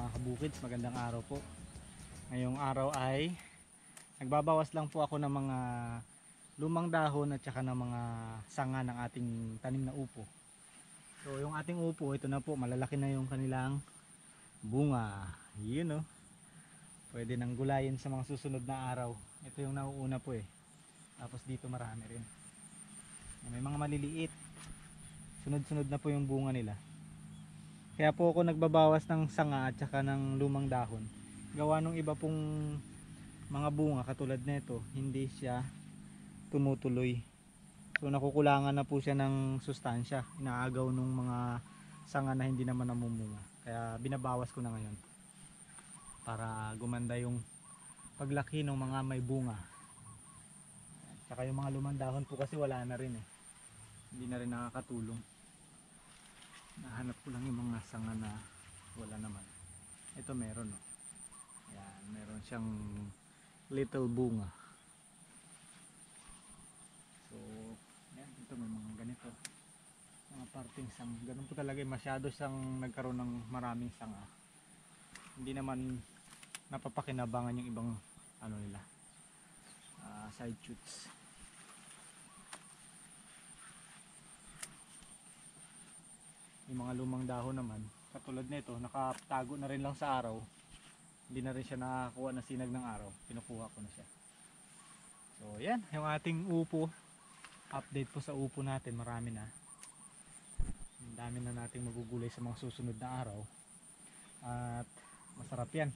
mga kabukids, magandang araw po. Ngayong araw ay nagbabawas lang po ako ng mga lumang dahon at saka ng mga sanga ng ating tanim na upo. So yung ating upo, ito na po, malalaki na yung kanilang bunga. Yun, pwede nang gulayin sa mga susunod na araw. Ito yung nauuna po eh. Tapos dito marami rin. May mga maliliit. Sunod-sunod na po yung bunga nila. Kaya po ako nagbabawas ng sanga at saka ng lumang dahon. Gawa nung iba pong mga bunga katulad nito, hindi siya tumutuloy. So nakukulangan na po siya ng sustansya. Inaagaw nung mga sanga na hindi naman namumunga. Kaya binabawas ko na ngayon. Para gumanda yung paglaki ng mga may bunga. Saka yung mga lumang dahon po kasi wala na rin eh. Hindi na rin nakakatulong. Nahanap ko lang yung mga sanga na wala naman. Ito meron, no. Yan, meron siyang little bunga. So, yan, ito may mga ganito. Mga parting sanga. Ganun po talaga, masyado siyang nagkaroon ng maraming sanga. Hindi naman napapakinabangan yung ibang ano nila, side shoots. Yung mga lumang dahon naman, katulad nito, nakatago na rin lang sa araw. Hindi na rin siya nakakuha ng sinag ng araw. Pinukuha ko na siya. So yan, yung ating upo. Update po sa upo natin, marami na. Ang dami na nating magugulay sa mga susunod na araw. At masarap yan.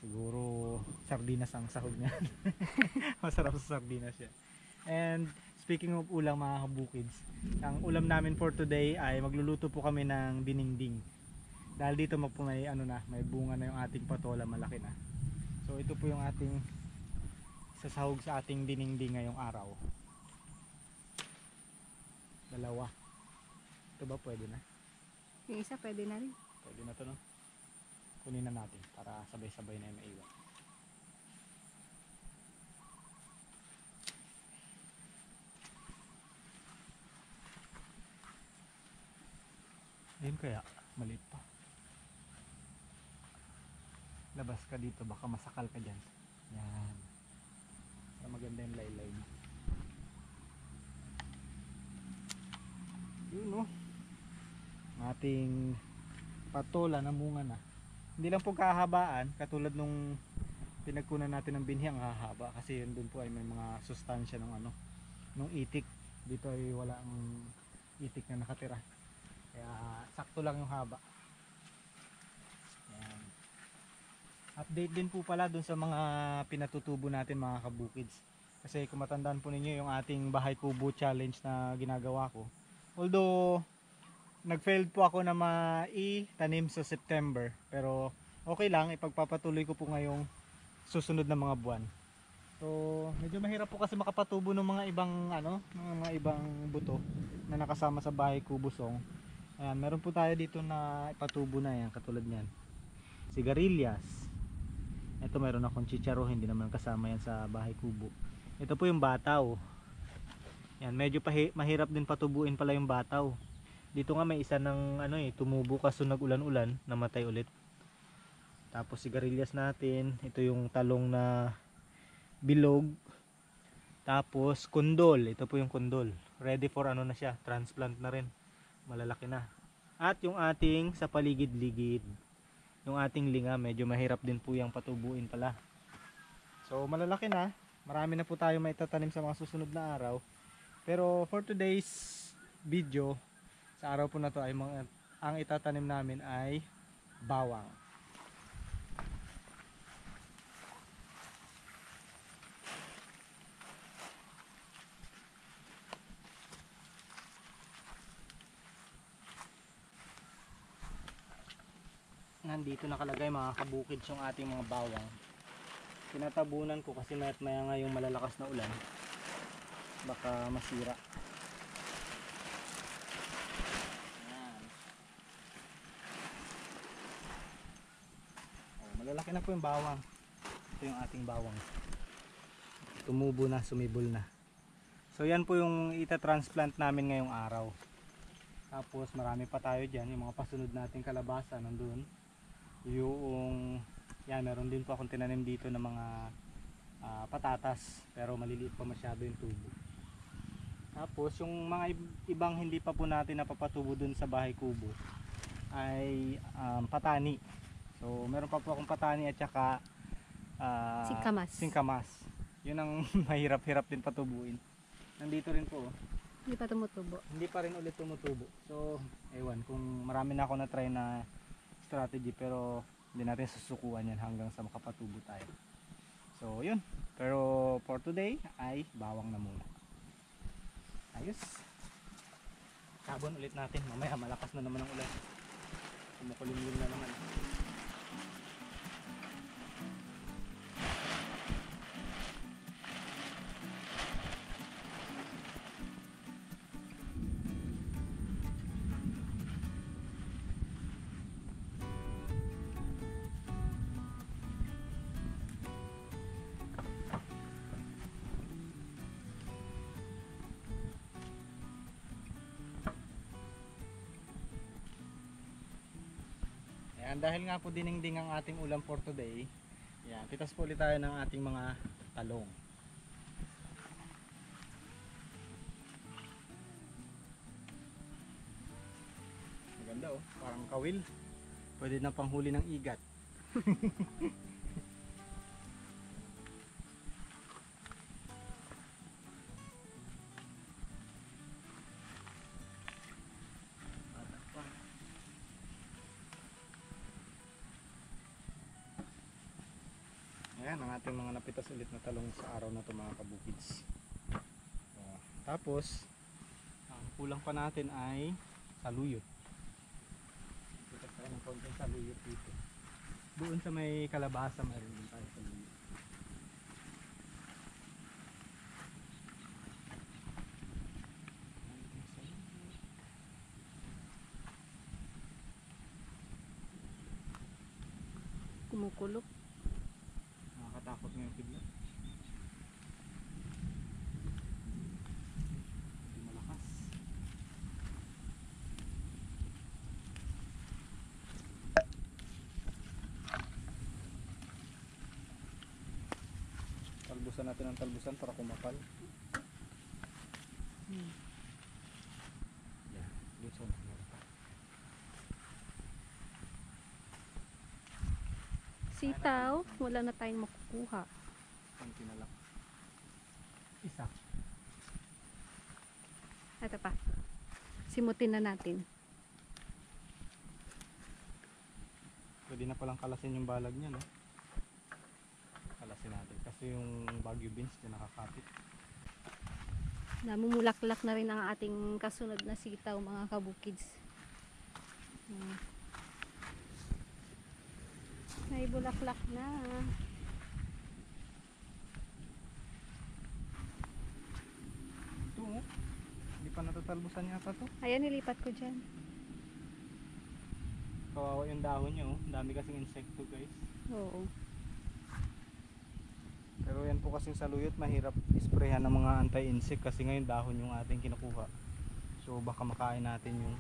Siguro sardinas ang sahog niyan. Masarap sa sardinas yan. And speaking of ulam mga kabukids, ang ulam namin for today ay magluluto po kami ng dinengding. Dahil dito may may bunga na yung ating patola, malaki na. So ito po yung ating sasahog sa ating dinengding ngayong araw. Dalawa. Ito ba pwede na? Yung isa pwede na rin. Pwede na to, no? Kunin na natin para sabay-sabay na yung maiwan. Ayun kaya, maliit pa. Labas ka dito, baka masakal ka dyan. Yan. Para maganda yung laylay mo. Yun, no? Ating patola na bunga na. Hindi lang po kahabaan, katulad nung pinagkunan natin ng binhi, ang hahaba. Kasi yun dun po ay may mga sustansya ng nung itik. Dito ay wala ang itik na nakatira. Kaya sakto lang yung haba. Ayan. Update din po pala dun sa mga pinatutubo natin mga kabukids. Kasi kung matandaan po ninyo yung ating bahay kubo challenge na ginagawa ko. Although nag-failed po ako na maitanim sa September. Pero okay lang, ipagpapatuloy ko po ngayong susunod na mga buwan. So medyo mahirap po kasi makapatubo ng mga ibang mga ibang buto na nakasama sa bahay kubo song. Ayan, meron po tayo dito na ipatubo na yan, katulad niyan. Sigarilyas. Ito meron akong chicharo, hindi naman kasama yan sa bahay kubo. Ito po yung bataw. Yan, medyo mahirap din patubuin pala yung bataw. Dito nga may isa ng tumubo kaso nag-ulan-ulan, namatay ulit. Tapos sigarilyas natin, ito yung talong na bilog. Tapos kundol, ito po yung kundol. Ready for na siya, transplant na rin. Malalaki na. At yung ating sa paligid-ligid, yung ating linga, medyo mahirap din po yung patubuin pala. So malalaki na, marami na po tayo maitatanim sa mga susunod na araw. Pero for today's video, sa araw po na to ay ang itatanim namin ay bawang. Nandito nakalagay mga kabukids yung ating mga bawang. Tinatabunan ko kasi maya nga yung malalakas na ulan, baka masira. Ayan. Malalaki na po yung bawang. Ito yung ating bawang, tumubo na, sumibol na. So yan po yung ita-transplant namin ngayong araw. Tapos marami pa tayo dyan, yung mga pasunod nating kalabasa nandun. Yung yan, meron din po akong tinanim dito ng mga patatas, pero maliliit pa masyado yung tubo. Tapos yung mga ibang hindi pa po natin napapatubo dun sa bahay kubo ay patani. So meron pa po akong patani at saka Singkamas. singkamas. Yun ang mahirap-hirap din patubuin. Nandito rin po, oh. Hindi pa tumutubo. Hindi pa rin ulit tumutubo. So ewan kung marami na ako na try na strategy, pero hindi natin susukuan yan hanggang sa makapatubo tayo. So yun, pero for today ay bawang na muna. Ayos. Sabon ulit natin, mamaya malakas na naman ang ulan. Kumukulimlim na naman. Ayan, dahil nga po dinengding ang ating ulam for today, ayan, pitas po ulit tayo ng ating mga talong. Maganda, oh, parang kawil. Pwede na panghuli ng igat. Ayan ang ating mga napitas ulit na talong sa araw na ito, mga kabukids. Tapos ang kulang pa natin ay saluyot. Pitas tayo ng konting saluyot dito. Doon sa may kalabasa mayroon din tayo saluyot. Kumukulok. Nakakatakot ngayon bigla. Hindi malakas. Talbusan natin ang talbusan para kumakal. Yan, dito na. Sitaw, wala na tayong makukuha. Konti na lang. Isa. Ito pa. Simutin na natin. Pwede na palang kalasin yung balag niya, no? Kalasin natin kasi yung Baguio beans din nakakapit. Namumulaklak na rin ang ating kasunod na sitaw, mga kabukids. May bulaklak na. Ito, oh. Hindi pa natatalbusan yata to. Ayan, nilipat ko dyan. Kawawa yung dahon niya, oh. Dami kasing insekto, guys. Oo. Pero yan po kasing saluyot, mahirap isprayhan ng mga anti-insect kasi ngayon dahon yung ating kinukuha. So baka makain natin yung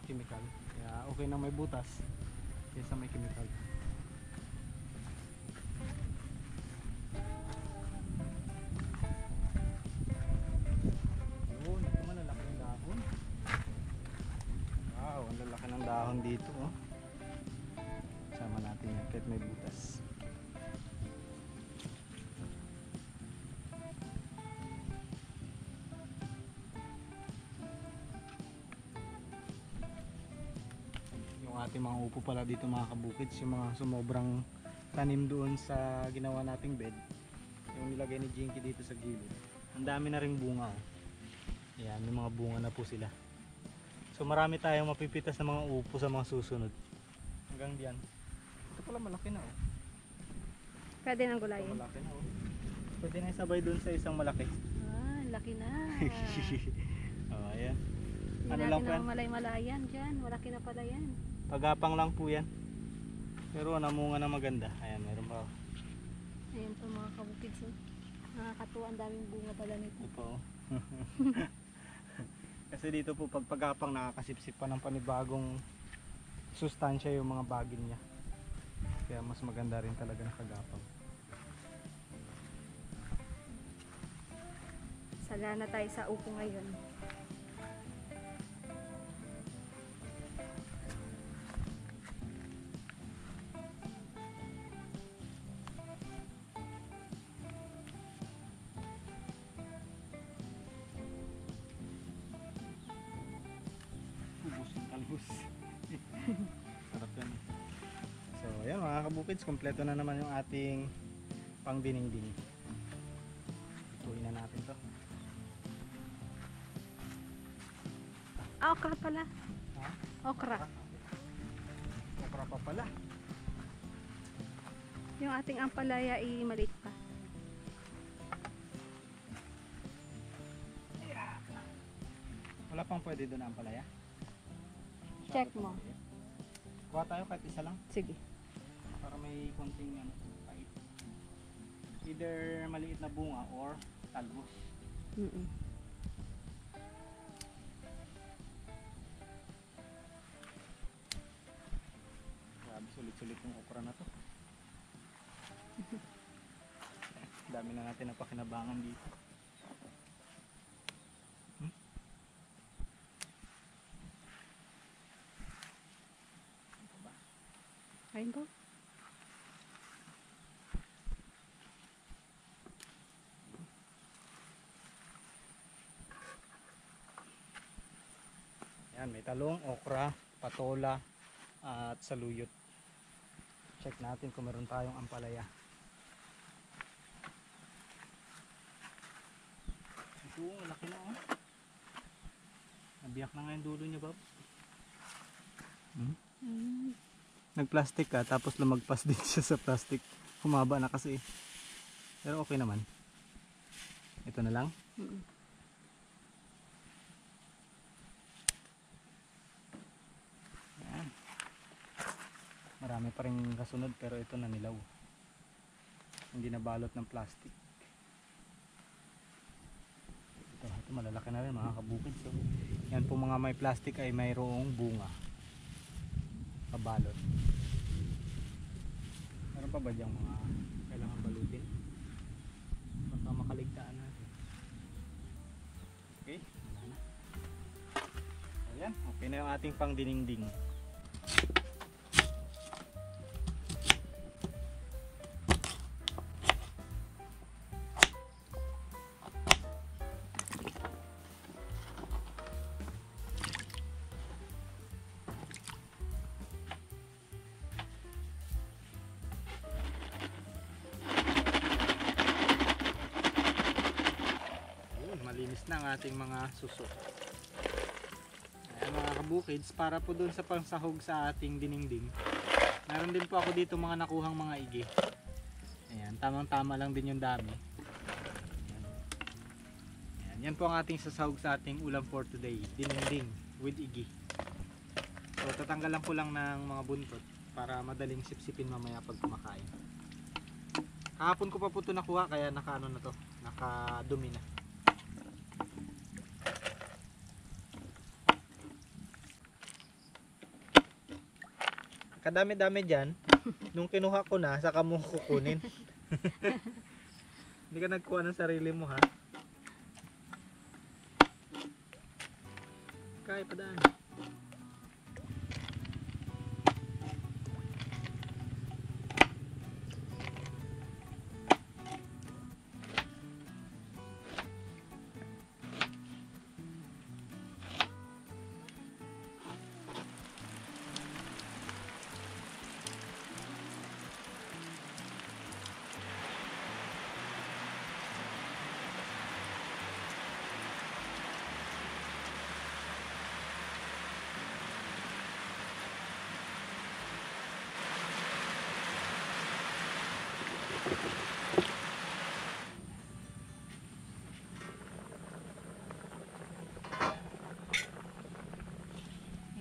chemical. Kaya okay na may butas kaysa may chemical. Yun, ito malalaki ng dahon. Wow, ang lalaki ng dahon dito, oh. Sama natin yan kahit may butas. Ating mga upo pala dito, mga kabukids, yung mga sumobrang tanim doon sa ginawa nating bed, yung nilagay ni Jinky dito sa gilid, ang dami na ring bunga, oh. Yan, may mga bunga na po sila. So marami tayong mapipitas na mga upo sa mga susunod hanggang diyan. Ito pala malaki na, oh. Pwede nang Ito gulayin. malaki na, oh. Pwede na isabay doon sa isang malaki. Ah, laki na. Oh, ayan. Hindi Ano natin lang po yan? na malay-malayan dyan. Malaki na pala yan. Pagapang lang po yan. Pero namunga na maganda. Ayan, meron pa. Ayan po, mga kabukids. Nakakatuwa, ang daming bunga pala nito. Ito po. Kasi dito po pag pagapang nakakasipsip pa ng panibagong sustansya yung mga bagin niya. Kaya mas maganda rin talaga nakagapang. Sala na tayo sa upo ngayon. Ubus yung talbos. Sarap yan. So ayan mga kabukids, kompleto na naman yung ating pang dinding. Ituin na natin to. Okra pala. Ha? Okra. Okra pa pala. Yung ating ampalaya ay maliit pa. Wala pang pwede doon ang palaya. Check mo. Kuha tayo kahit isa lang Sige. para may konting pait. Either maliit na bunga or talbos. Grabe, sulit-sulit yung okra na to. Dami na natin napakinabangan dito. Kain ko. Yan, may talong, okra, patola, at saluyot. Check natin kung meron tayong ampalaya. Ito, laki na oh. Nabiyak na nga yung dulo niya, Bob. Nagplastic ka, tapos lumagpas din siya sa plastic. Humaba na kasi. Pero okay naman. Ito na lang. Yan. Marami pa rin kasunod pero ito na nilaw. Hindi na balot ng plastic. Ito malalaki na rin mga kabukid. So, yan po mga may plastic ay mayroong bunga. Pabalot. Meron pa ba diyang mga kailangan balutin? Baka makaligtaan natin. Okay, wala na. Ayan, okay na yung ating pang dininding. Malinis na ang ating mga suso. Ayan mga kabukids, para po dun sa pangsahog sa ating dininding, meron din po ako dito mga nakuhang mga igi. Ayan, tamang tama lang din yung dami. Ayan, yan po ang ating sasahog sa ating ulam for today, dininding with igi. So tatanggalan ko lang ng mga buntot para madaling sipsipin mamaya pag kumakain. Kahapon ko pa po ito nakuha kaya nakaano na to, nakadumi na. Kadami-dami dyan. Nung kinuha ko na, saka mo kukunin. Hindi ka nagkuha ng sarili mo ha. Kaya padaan.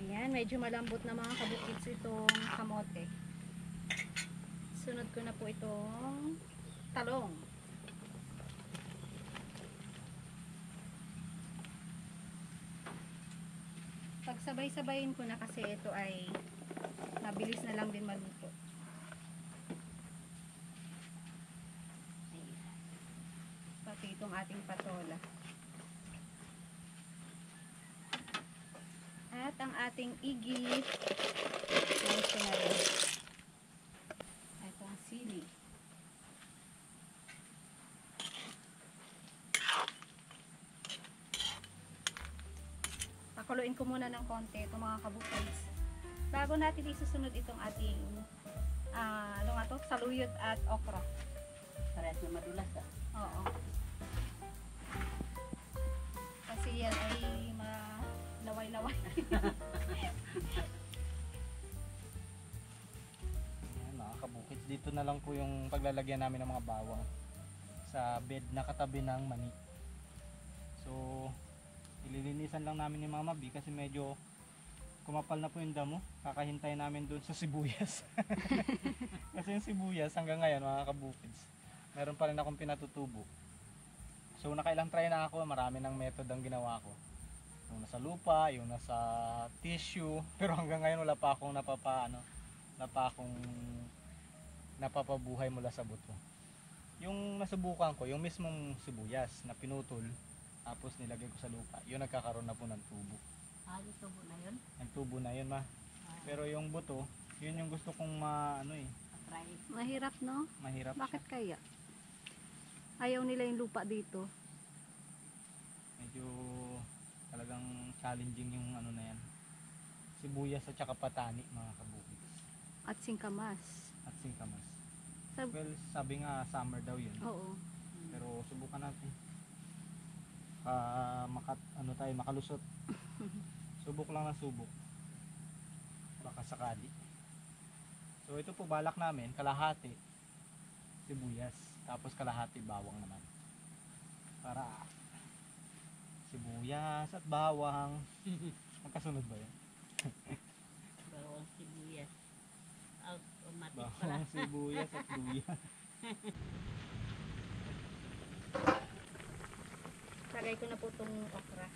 Ayan, medyo malambot na mga kabukids itong kamote. Sunod ko na po itong talong. Pagsabay-sabayin ko na kasi ito ay Mabilis na lang din maluto. Ayan. Pati itong ating patola. At ang ating igit. Nice na rin. Ito ang sili. Pakuluin ko muna ng konti itong mga kabukids. Bago natin isusunod itong ating ano nga to? Saluyot at okra. Parehas na madulas ah. Oo. Kasi yan ay malaway-laway. Ayan, mga kabukid, dito na lang po yung paglalagyan namin ng mga bawang sa bed na katabi ng mani. So ililinisan lang namin ni Mama B kasi medyo kumapal na po yung damo. Kakahintay namin dun sa sibuyas. Kasi yung sibuyas hanggang ngayon mga kabukids, meron pa rin akong pinatutubo. So nakailang try na ako, marami ng method ang ginawa ko. Yung nasa lupa, yung nasa tissue, pero hanggang ngayon wala pa akong napapabuhay mula sa buto. Yung nasubukan ko, yung mismong sibuyas na pinutol, tapos nilagay ko sa lupa, yun nagkakaroon na po ng tubo. Yung tubo na yun. Ang tubo na yun ma. Pero yung buto, yun yung gusto kong Try. Mahirap, no? mahirap Bakit siya. kaya? Ayaw nila yung lupa dito. Medyo talagang challenging yung na yan. Sibuyas at saka patani mga kabukid. At singkamas. At singkamas. Sab- Well, sabi nga summer daw yun. Oo. Pero subukan natin. Makalusot. Subok lang na subok. Baka sakali. So ito po balak namin, kalahati sibuyas, tapos kalahati bawang naman. Para sibuyas at bawang. Magkasunod ba yun? Bawang sibuyas. Automatic pala. Bawang, sibuyas at luya. Lagay ko na po itong okra.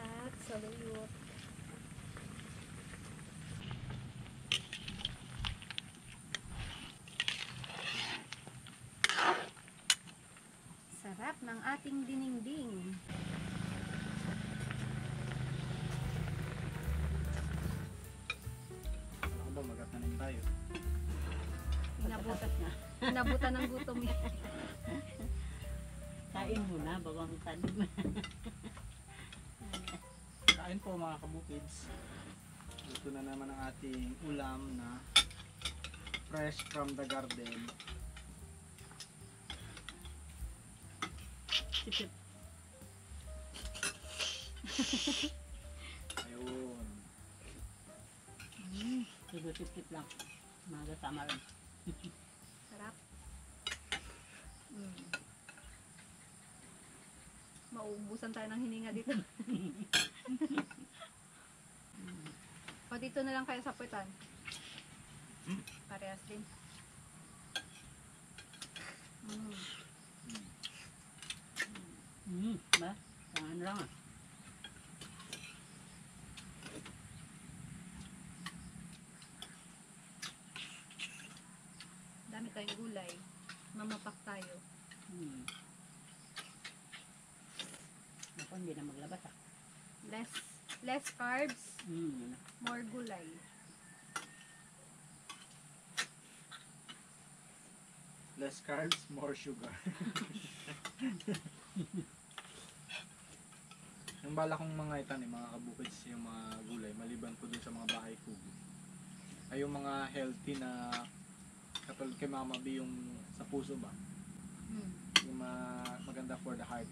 At saluyot. Sarap ng ating dinengding. Ano ba, magkatanim tayo? Inabutan na. Inabutan ng gutom eh. Kain muna, bawang tanim. Kain po mga kabukids. Ito na naman ang ating ulam na fresh from the garden. Sipip. Ayun. Sipip lang. Magasama rin. Sarap. Mauubusan tayo ng hininga dito. O dito na lang kayo sa puwetan. Parehas din. Ba? Ano lang ah. Dami tayong gulay. Mamapak tayo. Ako hindi na maglabas ah. Less carbs, Yun na. more gulay. Less carbs, more sugar. Yung bala kong mga itanim, mga kabukids, yung mga gulay, maliban po dun sa mga bahay kubo, ay yung mga healthy na katulad kay Mama B, yung sa puso ba? Yung maganda for the heart.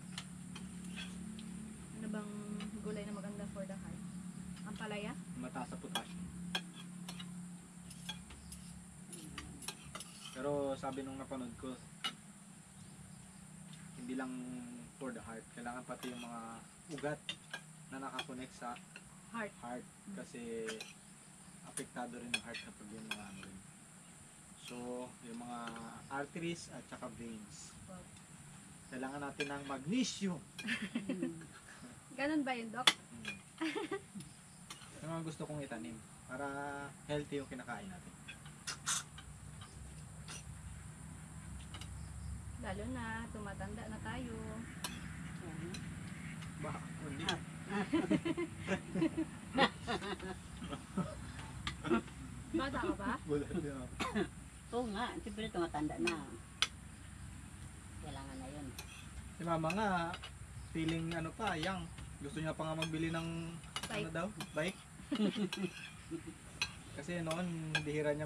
Ano bang gulay na maganda for the heart? Ang palaya? Mataas sa potassium. Pero sabi nung napanood ko, hindi lang for the heart, kailangan pati yung mga ugat na nakakonect sa Heart. kasi apektado rin yung heart kapag yung mga ano rin. So, yung mga arteries at saka veins. Wow. Kailangan natin ng magnesium. Ganun ba yun, Doc? Yung mga gusto kong itanim para healthy yung kinakain natin. Lalo na, tumatanda na tayo. Ayan. Ba, hindi. Bata ka ba? Gulat din ako. Oo nga, siyempre tumatanda na. Kailangan na yun. Si mama nga, feeling ano pa, young. Gusto niya pa nga magbili ng ano Bike. daw, bike. Kasi noon, bihira niya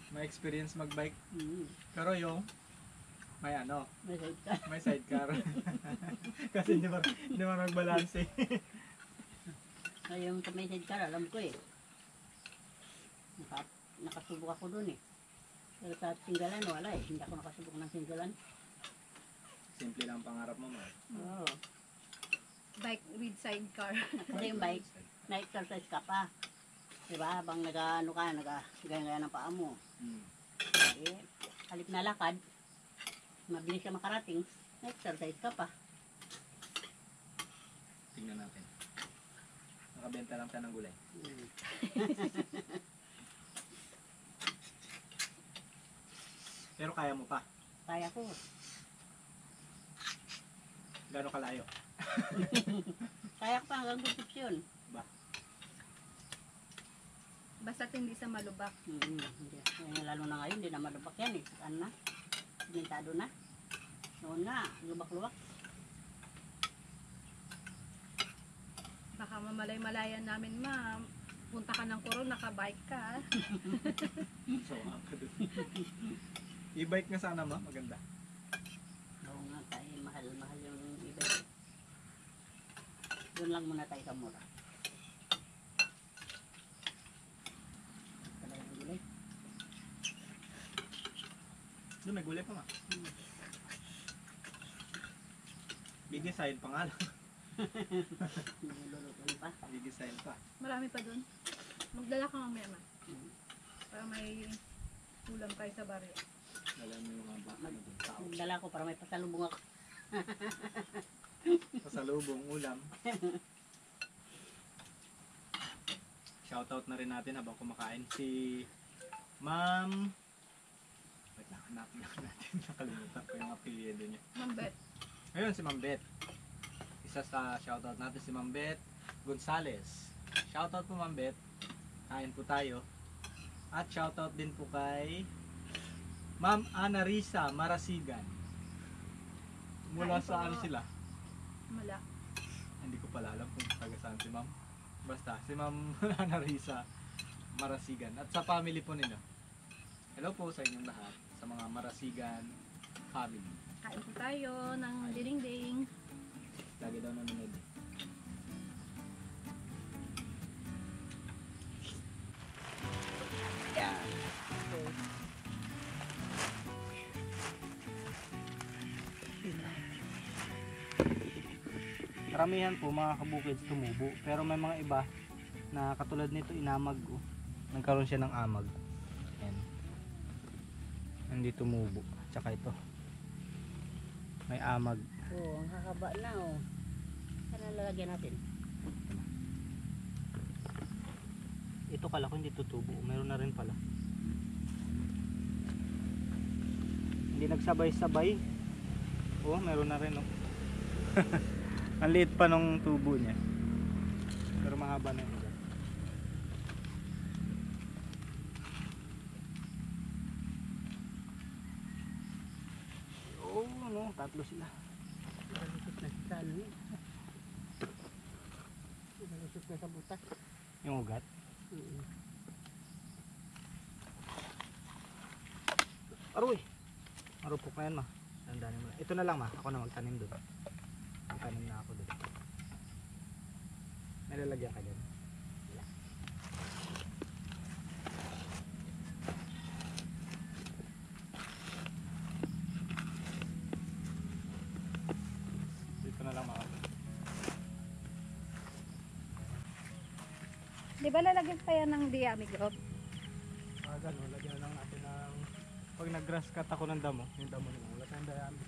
ma-experience mag-bike. Mm. Pero yung, may ano, May side ka. may sidecar. Kasi hindi mo magbalance eh. Ay, yung sa may side car, alam ko eh. Nakasubok ako dun eh. Pero sa singgalan, wala eh. Hindi ako nakasubok ng singgalan. Simple lang ang pangarap mo, ma. Oo. Bike with sidecar. Kasi yung bike, na-exercise ka pa. Diba? Habang nag-ano ka, nag-gaya ng paa mo. Hmm. Eh, halip na lakad, mabilis ka makarating, na-exercise ka pa. Tingnan natin. Nakabenta lang tayo ng gulay. Hmm. Pero kaya mo pa. Kaya ko. Gano'ng kalayo? Kaya ko pa hanggang Concepcion. Basta't hindi sa malubak. Hindi. Eh, lalo na ngayon, hindi na malubak yan eh. Ano na? Simentado na. Noon nga, lubak-lubak. Baka mamalay-malayan namin, ma. Punta ka ng Coron, nakabike ka. So, ka dun. E-bike nga sana, ma. Maganda. Oo nga, tayo mahal-mahal yung iba. Doon lang muna tayo sa mura. Talagang gulay. Doon, may gulay pa, ma. Bigisahin pa nga lang. Nilulutuin pa. Bigisahin pa. Marami pa dun. Magdala ka mamaya, ma. Hmm. Para may ulam kayo sa baryo. Alam mo yung mga baka na doon. Tao. Magdala ko para may pasalubong ako. Pasalubong, ulam. Shoutout na rin natin habang kumakain si Ma'am. Wait lang, hanapin lang natin. Nakalimutan ko yung apelyido niya. Mambet. Ayun, si Ma'am Bet. Isa sa shoutout natin si Ma'am Bet Gonzales. Shoutout po Ma'am Bet. Kain po tayo. At shoutout din po kay Ma'am Ana Risa Marasigan. Mula Kain po. sa ano sila? Mala. Hindi ko pala alam kung taga saan si Ma'am. Basta, si Ma'am Ana Risa Marasigan. At sa family po nila. Hello po sa inyong lahat. Sa mga Marasigan family. Kain po tayo ng dinding. Lagi daw nanonood. Yan. Karamihan po mga kabukids tumubo. Pero may mga iba na katulad nito inamag. Oh. Nagkaroon siya ng amag. Ayan. Hindi tumubo. Tsaka ito. May amag. Oo, ang hahaba na oh. Sana lalagyan natin. Ito kala ko hindi tutubo. Meron na rin pala. Hindi nagsabay-sabay. Oh, meron na rin oh. Ang liit pa nung tubo niya. Pero mahaba na yun. Oh, no, tatlo sila. Nalusot na sa ano yun. Nalusot na sa butas. Yung ugat. Aroy! Marupok na yan ma. Dandanin mo na. Ito na lang ma. Ako na magtanim doon. Magtanim na ako doon. May lalagyan ka dyan. Dito na lang ma. Di ba lalagyan pa yan ng diamigro? Gano'n, lagyan lang natin ng pag nag-grass cut ako ng damo, yung damo nila, wala tayong dayami.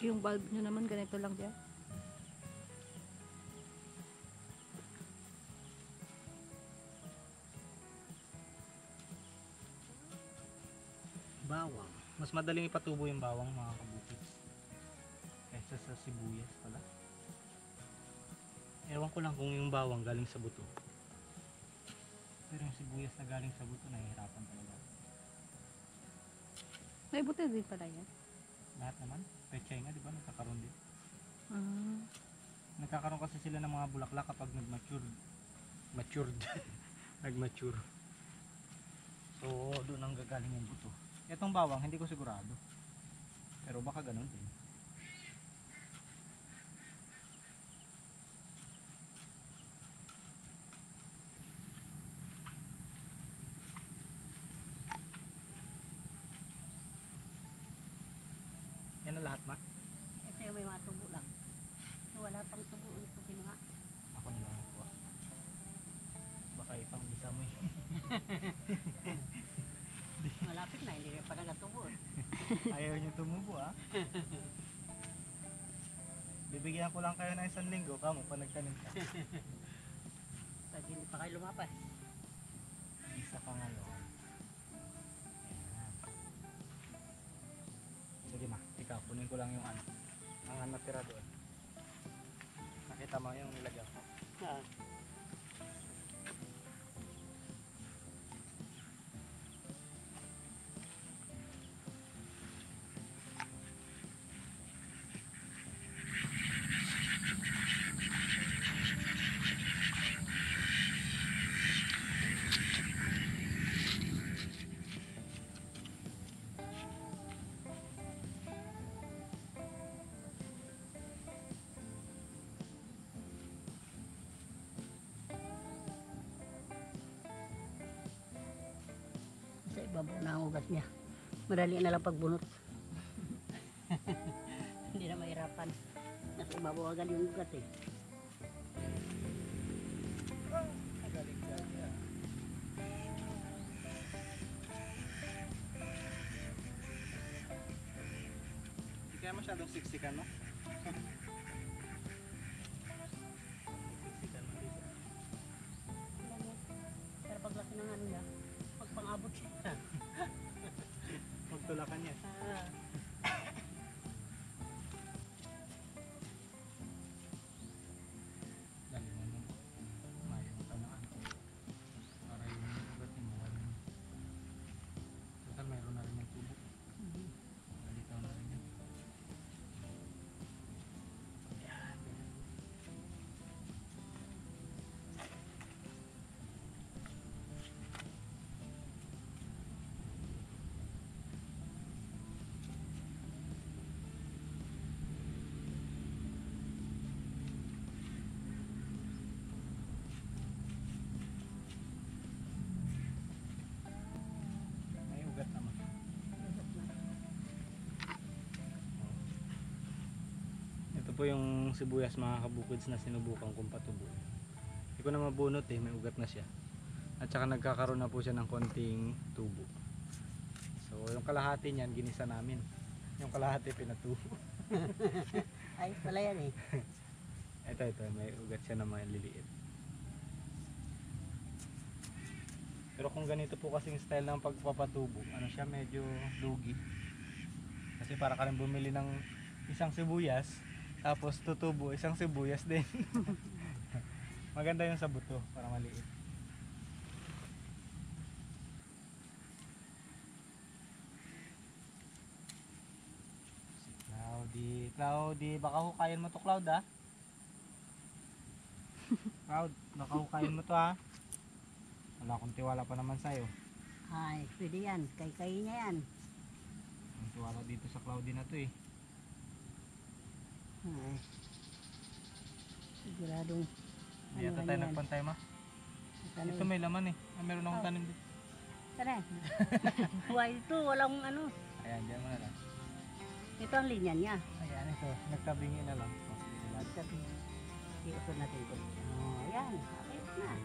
Yung bulb nyo naman ganito lang dyan. Bawang. Mas madaling ipatubo yung bawang mga kabukid. Kaysa sa sibuyas pala. Ewan ko lang kung yung bawang galing sa buto. Pero yung sibuyas na galing sa buto, nahihirapan talaga. May buto din pala yan. Lahat naman. Pechay nga, di ba? Nagkakaroon din. Ah. Nagkakaroon kasi sila ng mga bulaklak kapag nag-mature. Matured. Nag-mature. So, doon ang gagaling yung buto. Itong bawang, hindi ko sigurado. Pero baka ganun din. Yan na lahat, ma. Ito yung may mga tubo lang. So, wala pang tubo. Ito kinuha. Ako na lang po. Baka ipang isa mo eh. Malapit na, hindi rin pa nagatubo. Ayaw nyo tumubo ah. Bibigyan ko lang kayo ng 1 linggo. Kamo pa nagtanim ka. Pag hindi pa kayo lumapas. Isa pa nga yun. Ayan. Sige ma, ikaw, kunin ko lang yung ano. Ang natira doon. Nakita mo yung nilagyan ko. Ah. Sa ibabaw na ang ugat niya. Madali na lang pagbunot. Hindi na mahirapan. Nasa ibabaw agad yung ugat eh. Magaling ka niya. Hindi kaya masyadong siksikan no? Siksikan mo dito. Pero paglaki ng ano niya, pagpangabot siya. Magtulakan niya. Ah. Dali mo mo. Mayo mo tamaan. Para yung ugat mo mawala. Total mayroon na rin yung tubo. Malitaw na rin yan. Yan. May ugat naman. Ito po yung sibuyas mga kabukids na sinubukan kong patubo. Hindi ko na mabunot eh, may ugat na siya. At saka nagkakaroon na po siya ng konting tubo. So yung kalahati niyan ginisa namin. Yung kalahati pinatubo. Ay, pala yan eh. Ito, may ugat siya na maliliit. Pero kung ganito po kasing style ng pagpapatubo, ano siya, medyo lugi. Kasi para ka rin bumili ng isang sibuyas, tapos tutubo isang sibuyas din. Maganda yung sa buto, para maliit. Si Cloudy, baka hukayin mo to Cloud ah. Cloud, baka hukayin mo to ah. Wala akong tiwala pa naman sa'yo. Ay, pwede yan. Kay niya yan. Ang tiwala dito sa Cloudy na to eh. Ay. Siguradong. Hindi yata tayo nagpantay ma. Ito may laman eh. Ah, meron akong tanim dito. Tara. Why ito? Walang ano. Ayan, diyan mo na lang. Ito ang linya niya. Ayan ito, nagtabingi na lang. So, sige, lahat. Sabi, iusod natin ito. Oh, ayan. Okay na. Ayan.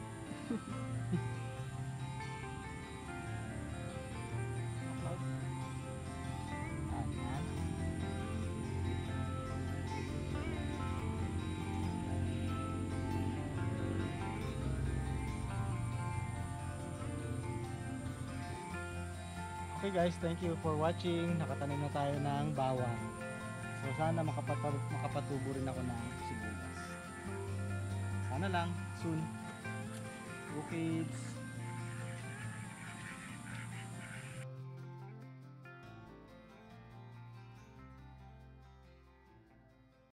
Okay guys, thank you for watching. Nakatanim na tayo ng bawang. So sana makapatubo rin ako ng sibuyas. Sana lang, soon. Okay kids.